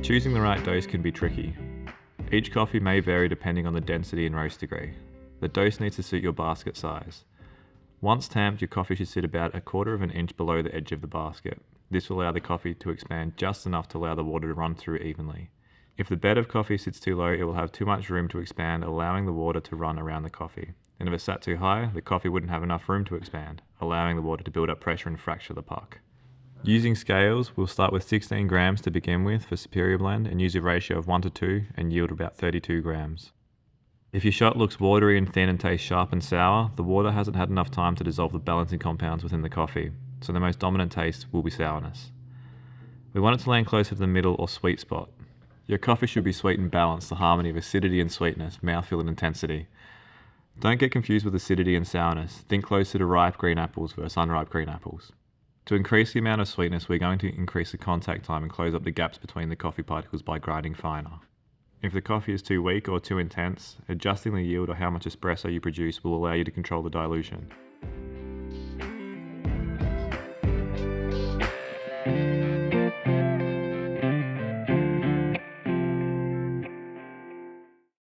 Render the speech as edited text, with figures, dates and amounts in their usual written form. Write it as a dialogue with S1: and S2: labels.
S1: Choosing the right dose can be tricky. Each coffee may vary depending on the density and roast degree. The dose needs to suit your basket size. Once tamped, your coffee should sit about 1/4 of an inch below the edge of the basket. This will allow the coffee to expand just enough to allow the water to run through evenly. If the bed of coffee sits too low, it will have too much room to expand, allowing the water to run around the coffee. And if it sat too high, the coffee wouldn't have enough room to expand, allowing the water to build up pressure and fracture the puck. Using scales, we'll start with 16 grams to begin with for superior blend and use a ratio of 1 to 2 and yield about 32 grams. If your shot looks watery and thin and tastes sharp and sour, the water hasn't had enough time to dissolve the balancing compounds within the coffee, so the most dominant taste will be sourness. We want it to land closer to the middle or sweet spot. Your coffee should be sweet and balanced, the harmony of acidity and sweetness, mouthfeel and intensity. Don't get confused with acidity and sourness. Think closer to ripe green apples versus unripe green apples. To increase the amount of sweetness, we're going to increase the contact time and close up the gaps between the coffee particles by grinding finer. If the coffee is too weak or too intense, adjusting the yield or how much espresso you produce will allow you to control the dilution.